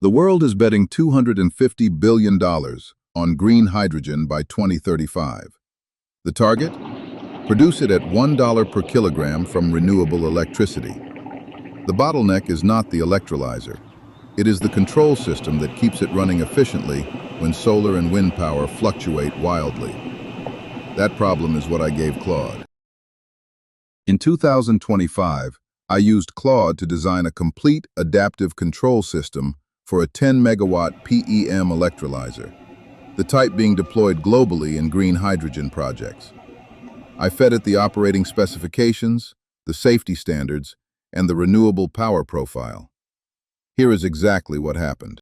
The world is betting $250 billion on green hydrogen by 2035. The target? Produce it at $1 per kilogram from renewable electricity. The bottleneck is not the electrolyzer. It is the control system that keeps it running efficiently when solar and wind power fluctuate wildly. That problem is what I gave Claude. In 2025, I used Claude to design a complete adaptive control system for a 10-megawatt PEM electrolyzer, the type being deployed globally in green hydrogen projects. I fed it the operating specifications, the safety standards, and the renewable power profile. Here is exactly what happened.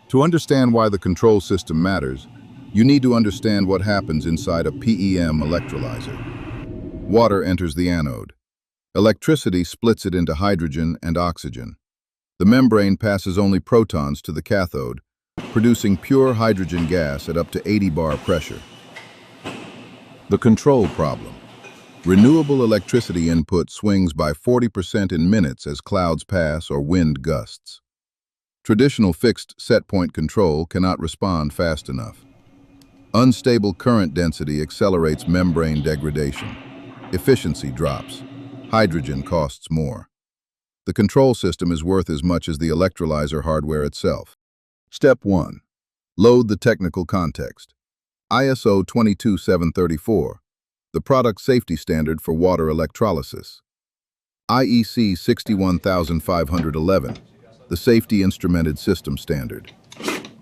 To understand why the control system matters, you need to understand what happens inside a PEM electrolyzer. Water enters the anode. Electricity splits it into hydrogen and oxygen. The membrane passes only protons to the cathode, producing pure hydrogen gas at up to 80 bar pressure. The control problem. Renewable electricity input swings by 40% in minutes as clouds pass or wind gusts. Traditional fixed set-point control cannot respond fast enough. Unstable current density accelerates membrane degradation. Efficiency drops. Hydrogen costs more. The control system is worth as much as the electrolyzer hardware itself. Step 1. Load the technical context. ISO 22734, the product safety standard for water electrolysis. IEC 61511, the safety instrumented system standard.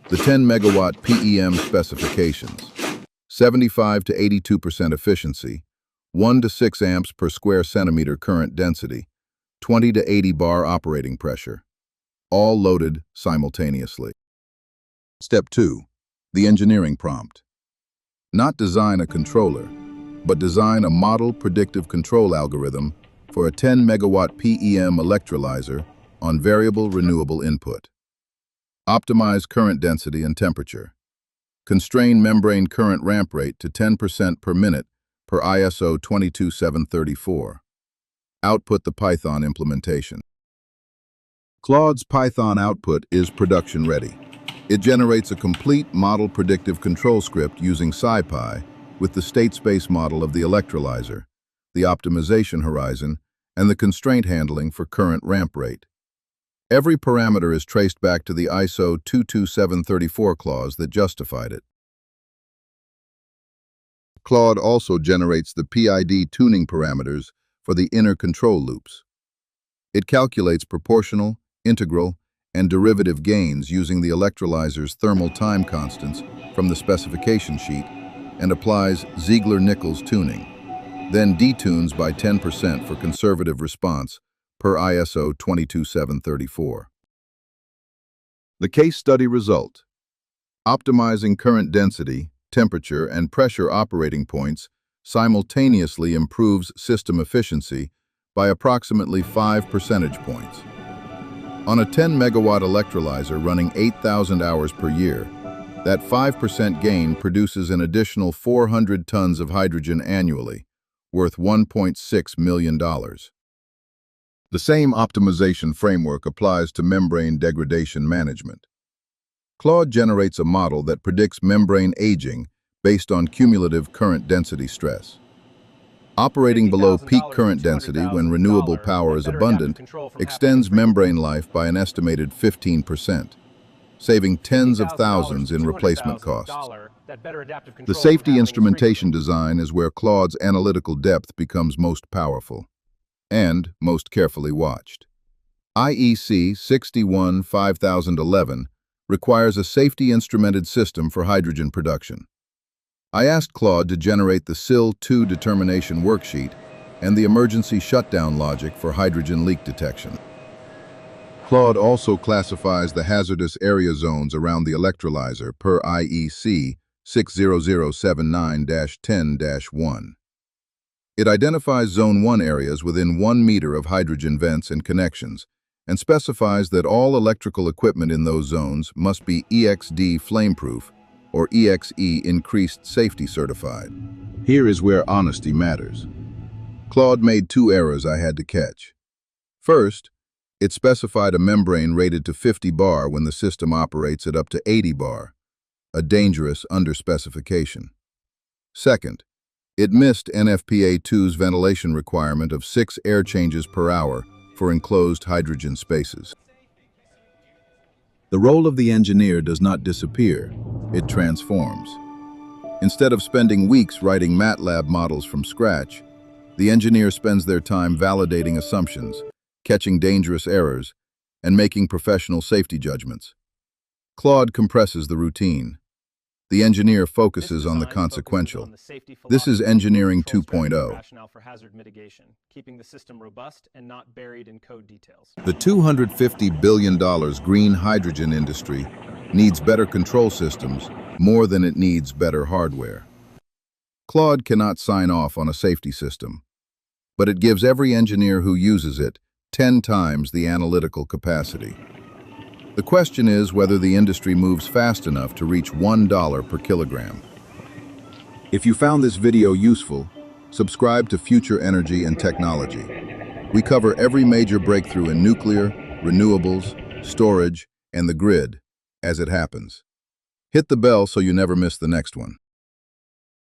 The 10-megawatt PEM specifications. 75 to 82% efficiency, 1 to 6 amps per square centimeter current density, 20 to 80 bar operating pressure, all loaded simultaneously. Step 2. The engineering prompt. Not design a controller, but design a model predictive control algorithm for a 10-megawatt PEM electrolyzer on variable renewable input. Optimize current density and temperature. Constrain membrane current ramp rate to 10% per minute per ISO 22734. Output the Python implementation. Claude's Python output is production ready. It generates a complete model predictive control script using SciPy with the state space model of the electrolyzer, the optimization horizon, and the constraint handling for current ramp rate. Every parameter is traced back to the ISO 22734 clause that justified it. Claude also generates the PID tuning parameters for the inner control loops. It calculates proportional, integral, and derivative gains using the electrolyzer's thermal time constants from the specification sheet and applies Ziegler-Nichols tuning, then detunes by 10% for conservative response per ISO 22734. The case study result. Optimizing current density, temperature, and pressure operating points simultaneously improves system efficiency by approximately 5 percentage points. On a 10-megawatt electrolyzer running 8,000 hours per year, that 5% gain produces an additional 400 tons of hydrogen annually, worth $1.6 million. The same optimization framework applies to membrane degradation management. Claude generates a model that predicts membrane aging based on cumulative current density stress. Operating below peak current density when renewable power is abundant extends membrane life by an estimated 15%, saving tens of thousands in replacement costs. The safety instrumentation design is where Claude's analytical depth becomes most powerful and most carefully watched. IEC 61511 requires a safety instrumented system for hydrogen production. I asked Claude to generate the SIL-2 determination worksheet and the emergency shutdown logic for hydrogen leak detection. Claude also classifies the hazardous area zones around the electrolyzer per IEC 60079-10-1. It identifies Zone 1 areas within 1 meter of hydrogen vents and connections, and specifies that all electrical equipment in those zones must be EXD flameproof or EXE increased safety certified. Here is where honesty matters. Claude made 2 errors I had to catch. First, It specified a membrane rated to 50 bar when the system operates at up to 80 bar, a dangerous underspecification. Second, it missed NFPA2's ventilation requirement of 6 air changes per hour for enclosed hydrogen spaces. The role of the engineer does not disappear, it transforms. Instead of spending weeks writing MATLAB models from scratch, the engineer spends their time validating assumptions, catching dangerous errors, and making professional safety judgments. Claude compresses the routine. The engineer focuses on the consequential. This is engineering 2.0. Rationale for hazard mitigation, keeping the system robust and not buried in code details. The $250 billion green hydrogen industry needs better control systems more than it needs better hardware. Claude cannot sign off on a safety system, but it gives every engineer who uses it 10 times the analytical capacity. The question is whether the industry moves fast enough to reach $1 per kilogram. If you found this video useful, subscribe to Future Energy and Technology. We cover every major breakthrough in nuclear, renewables, storage, and the grid as it happens. Hit the bell so you never miss the next one.